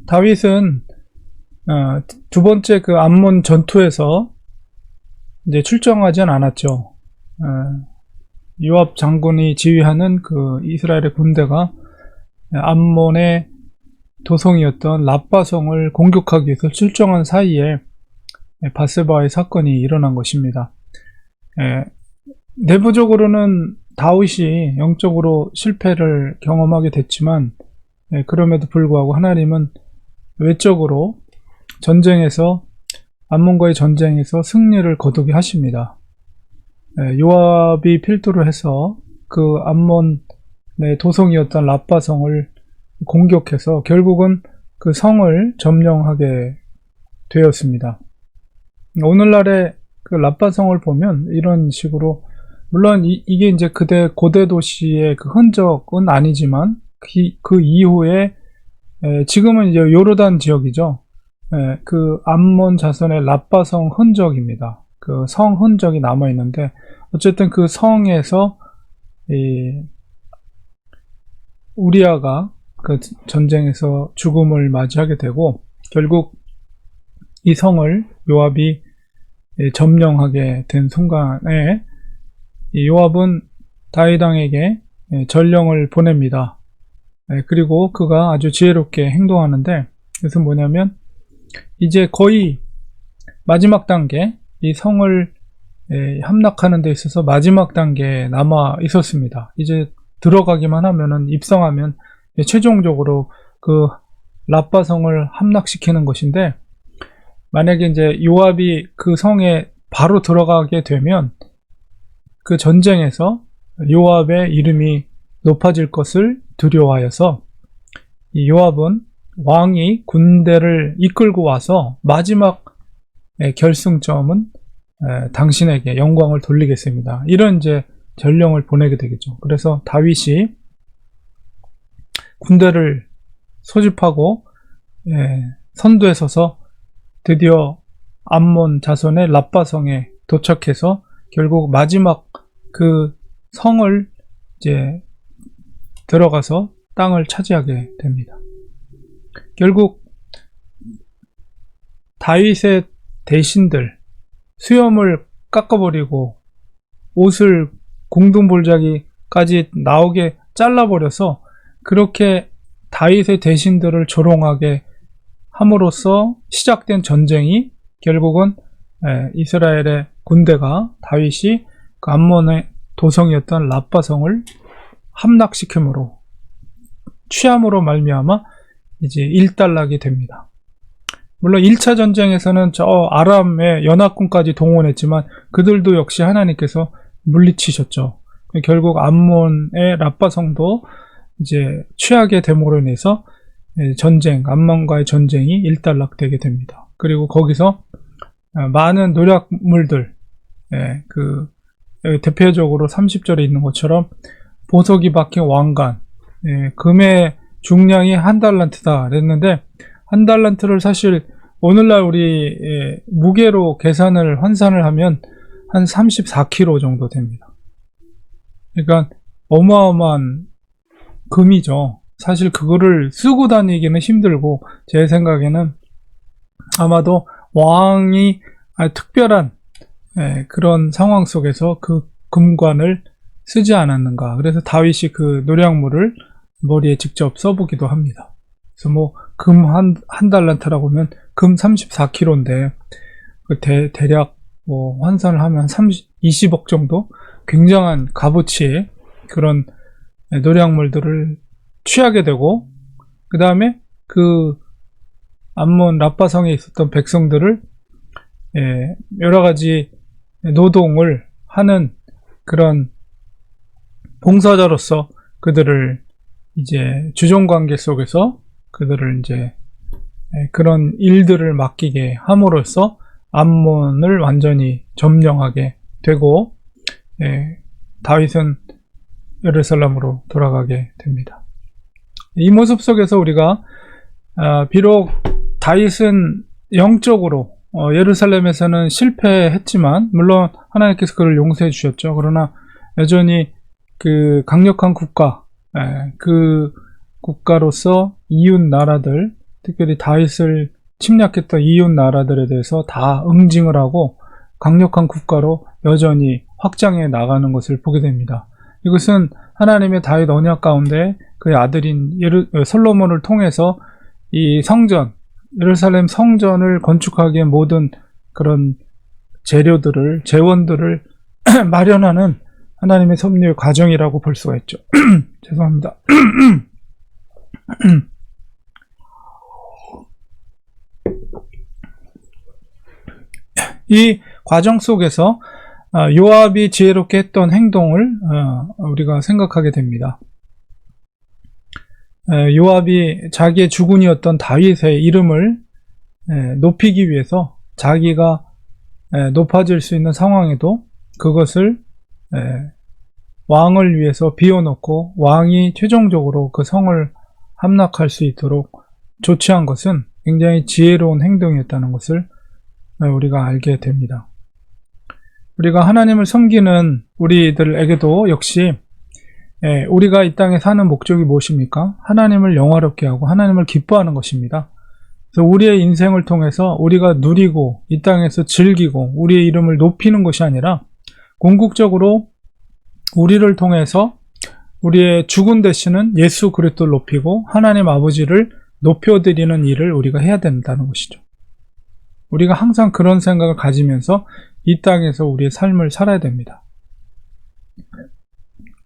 다윗은 두 번째 그 암몬 전투에서 이제 출정하진 않았죠. 요압 장군이 지휘하는 그 이스라엘의 군대가 암몬의 도성이었던 랍바성을 공격하기 위해서 출정한 사이에 밧세바의 사건이 일어난 것입니다. 내부적으로는 다윗이 영적으로 실패를 경험하게 됐지만 그럼에도 불구하고 하나님은 외적으로 전쟁에서 암몬과의 전쟁에서 승리를 거두게 하십니다. 요압이 필두를 해서 그 암몬의 도성이었던 랍바성을 공격해서 결국은 그 성을 점령하게 되었습니다. 오늘날의 그 랍바성을 보면 이런 식으로, 물론 이게 이제 그대 고대 도시의 그 흔적은 아니지만 그 이후에 지금은 이제 요르단 지역이죠. 그 암몬 자손의 랍바성 흔적입니다. 그 성 흔적이 남아 있는데 어쨌든 그 성에서 우리아가 그 전쟁에서 죽음을 맞이하게 되고 결국 이 성을 요압이 점령하게 된 순간에 요압은 다윗 왕에게 전령을 보냅니다. 그리고 그가 아주 지혜롭게 행동하는데, 그것은 뭐냐면 이제 거의 마지막 단계, 이 성을 함락하는 데 있어서 마지막 단계에 남아 있었습니다. 이제 들어가기만 하면은, 입성하면 최종적으로 그 랍바성을 함락시키는 것인데, 만약에 이제 요압이 그 성에 바로 들어가게 되면 그 전쟁에서 요압의 이름이 높아질 것을 두려워하여서 이 요압은 왕이 군대를 이끌고 와서 마지막 결승점은 당신에게 영광을 돌리겠습니다. 이런 이제 전령을 보내게 되겠죠. 그래서 다윗이 군대를 소집하고 선두에 서서 드디어 암몬 자손의 랍바성에 도착해서 결국 마지막 그 성을 이제 들어가서 땅을 차지하게 됩니다. 결국 다윗의 대신들 수염을 깎아버리고 옷을 궁둥볼자기까지 나오게 잘라버려서 그렇게 다윗의 대신들을 조롱하게 함으로써 시작된 전쟁이 결국은 이스라엘의 군대가 다윗이 그 암몬의 도성이었던 랍바성을 함락시킴으로 취함으로 말미암아 이제 일단락이 됩니다. 물론 1차 전쟁에서는 저 아람의 연합군까지 동원했지만 그들도 역시 하나님께서 물리치셨죠. 결국 암몬의 랍바성도 이제 취하게 됨으로 인해서 암몬과의 전쟁이 일단락되게 됩니다. 그리고 거기서 많은 노략물들, 그 대표적으로 30절에 있는 것처럼 보석이 박힌 왕관, 금의 중량이 1달란트다 그랬는데, 1달란트를 사실 오늘날 우리 무게로 계산을 환산을 하면 한 34kg 정도 됩니다. 그러니까 어마어마한 금이죠. 사실 그거를 쓰고 다니기는 힘들고, 제 생각에는 아마도 왕이 특별한 그런 상황 속에서 그 금관을 쓰지 않았는가. 그래서 다윗이 그 노략물을 머리에 직접 써보기도 합니다. 그래서 뭐 금 한 달란트라고 하면 금 34kg인데 그 대략 뭐 환산을 하면 20억 정도 굉장한 값어치의 그런 노략물들을 취하게 되고, 그 다음에 그 암몬 랍바성에 있었던 백성들을 여러 가지 노동을 하는 그런 봉사자로서 그들을 이제 주종관계 속에서 그들을 이제 그런 일들을 맡기게 함으로써 암몬을 완전히 점령하게 되고 다윗은 예루살렘으로 돌아가게 됩니다. 이 모습 속에서 우리가 비록 다윗은 영적으로 예루살렘에서는 실패했지만, 물론 하나님께서 그를 용서해 주셨죠. 그러나 여전히 그 강력한 국가, 그 국가로서 이웃 나라들, 특별히 다윗을 침략했던 이웃 나라들에 대해서 다 응징을 하고 강력한 국가로 여전히 확장해 나가는 것을 보게 됩니다. 이것은 하나님의 다윗 언약 가운데 그의 아들인 솔로몬을 통해서 이 성전, 예루살렘 성전을 건축하기 위해 모든 그런 재료들을, 재원들을 마련하는 하나님의 섭리의 과정이라고 볼 수가 있죠. 죄송합니다. 이 과정 속에서 요압이 지혜롭게 했던 행동을 우리가 생각하게 됩니다. 요압이 자기의 주군이었던 다윗의 이름을 높이기 위해서 자기가 높아질 수 있는 상황에도 그것을 왕을 위해서 비워놓고 왕이 최종적으로 그 성을 함락할 수 있도록 조치한 것은 굉장히 지혜로운 행동이었다는 것을 우리가 알게 됩니다. 우리가 하나님을 섬기는 우리들에게도 역시 우리가 이 땅에 사는 목적이 무엇입니까? 하나님을 영화롭게 하고 하나님을 기뻐하는 것입니다. 그래서 우리의 인생을 통해서 우리가 누리고 이 땅에서 즐기고 우리의 이름을 높이는 것이 아니라 궁극적으로 우리를 통해서 우리의 죽은 되시는 예수 그리스도를 높이고 하나님 아버지를 높여드리는 일을 우리가 해야 된다는 것이죠. 우리가 항상 그런 생각을 가지면서 이 땅에서 우리의 삶을 살아야 됩니다.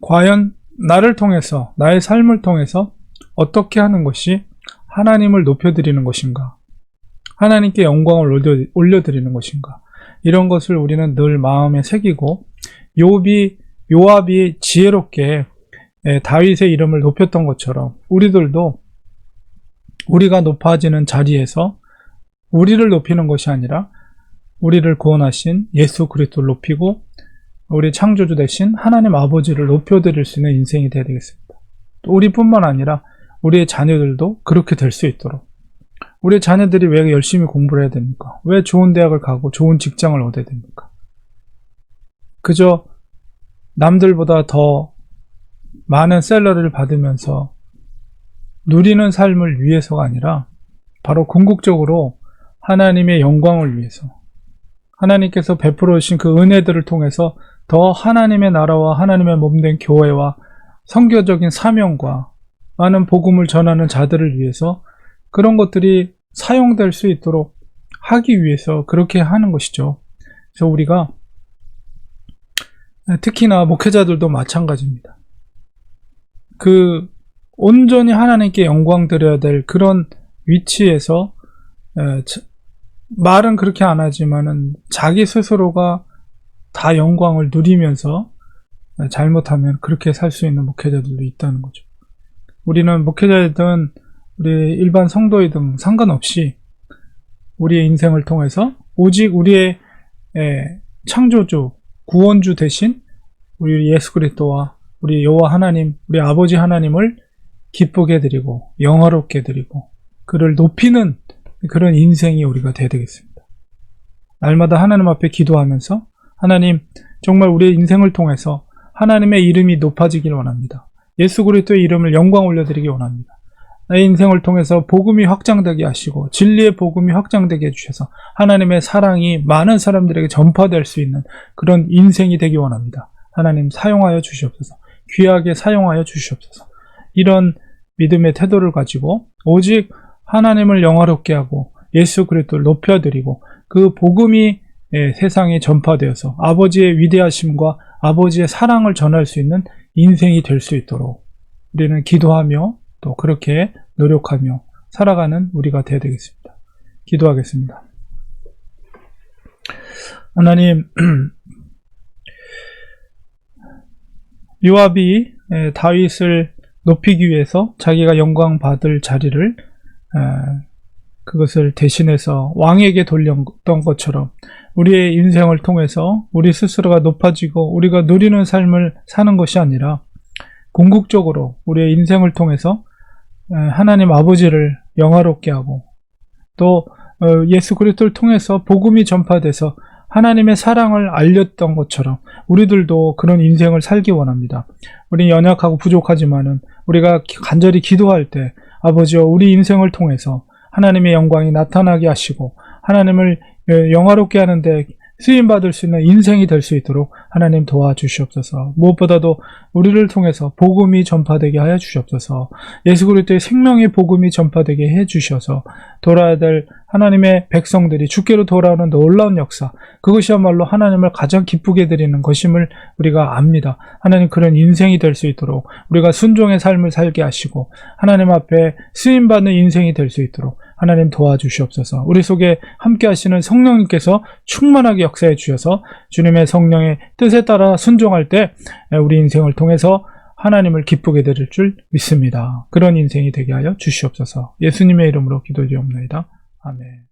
과연 나를 통해서, 나의 삶을 통해서 어떻게 하는 것이 하나님을 높여드리는 것인가? 하나님께 영광을 올려드리는 것인가? 이런 것을 우리는 늘 마음에 새기고 요압이 지혜롭게 다윗의 이름을 높였던 것처럼 우리들도 우리가 높아지는 자리에서 우리를 높이는 것이 아니라 우리를 구원하신 예수 그리스도를 높이고 우리 창조주 되신 하나님 아버지를 높여드릴 수 있는 인생이 되어야 되겠습니다. 또 우리뿐만 아니라 우리의 자녀들도 그렇게 될 수 있도록, 우리의 자녀들이 왜 열심히 공부를 해야 됩니까? 왜 좋은 대학을 가고 좋은 직장을 얻어야 됩니까? 그저 남들보다 더 많은 샐러리를 받으면서 누리는 삶을 위해서가 아니라 바로 궁극적으로 하나님의 영광을 위해서, 하나님께서 베풀어 주신 그 은혜들을 통해서 더 하나님의 나라와 하나님의 몸된 교회와 선교적인 사명과 많은 복음을 전하는 자들을 위해서 그런 것들이 사용될 수 있도록 하기 위해서 그렇게 하는 것이죠. 그래서 우리가 특히나 목회자들도 마찬가지입니다. 온전히 하나님께 영광 드려야 될 그런 위치에서 말은 그렇게 안 하지만은 자기 스스로가 다 영광을 누리면서 잘못하면 그렇게 살 수 있는 목회자들도 있다는 거죠. 우리는 목회자이든 우리 일반 성도이든 상관없이 우리의 인생을 통해서 오직 우리의 창조주, 구원주 대신 우리 예수 그리스도와 우리 여호와 하나님, 우리 아버지 하나님을 기쁘게 드리고 영화롭게 드리고 그를 높이는 그런 인생이 우리가 되어야 되겠습니다. 날마다 하나님 앞에 기도하면서 하나님, 정말 우리의 인생을 통해서 하나님의 이름이 높아지길 원합니다. 예수 그리스도의 이름을 영광 올려드리기 원합니다. 나의 인생을 통해서 복음이 확장되게 하시고 진리의 복음이 확장되게 해주셔서 하나님의 사랑이 많은 사람들에게 전파될 수 있는 그런 인생이 되기 원합니다. 하나님 사용하여 주시옵소서. 귀하게 사용하여 주시옵소서. 이런 믿음의 태도를 가지고 오직 하나님을 영화롭게 하고 예수 그리스도를 높여드리고 그 복음이 세상에 전파되어서 아버지의 위대하심과 아버지의 사랑을 전할 수 있는 인생이 될 수 있도록 우리는 기도하며 또 그렇게 노력하며 살아가는 우리가 되어야 되겠습니다. 기도하겠습니다. 하나님, 요압이 다윗을 높이기 위해서 자기가 영광 받을 자리를 그것을 대신해서 왕에게 돌렸던 것처럼 우리의 인생을 통해서 우리 스스로가 높아지고 우리가 누리는 삶을 사는 것이 아니라 궁극적으로 우리의 인생을 통해서 하나님 아버지를 영화롭게 하고 또 예수 그리스도를 통해서 복음이 전파돼서 하나님의 사랑을 알렸던 것처럼 우리들도 그런 인생을 살기 원합니다. 우리는 연약하고 부족하지만은 우리가 간절히 기도할 때 아버지여 우리 인생을 통해서 하나님의 영광이 나타나게 하시고 하나님을 영화롭게 하는데 쓰임받을 수 있는 인생이 될 수 있도록 하나님 도와주시옵소서. 무엇보다도 우리를 통해서 복음이 전파되게 하여 주시옵소서. 예수 그리스도의 생명의 복음이 전파되게 해 주셔서 돌아야 될 하나님의 백성들이 주께로 돌아오는 놀라운 역사, 그것이야말로 하나님을 가장 기쁘게 드리는 것임을 우리가 압니다. 하나님, 그런 인생이 될 수 있도록 우리가 순종의 삶을 살게 하시고 하나님 앞에 쓰임받는 인생이 될 수 있도록 하나님 도와주시옵소서. 우리 속에 함께 하시는 성령님께서 충만하게 역사해 주셔서 주님의 성령의 뜻에 따라 순종할 때 우리 인생을 통해서 하나님을 기쁘게 드릴 줄 믿습니다. 그런 인생이 되게 하여 주시옵소서. 예수님의 이름으로 기도드리옵나이다. 아멘.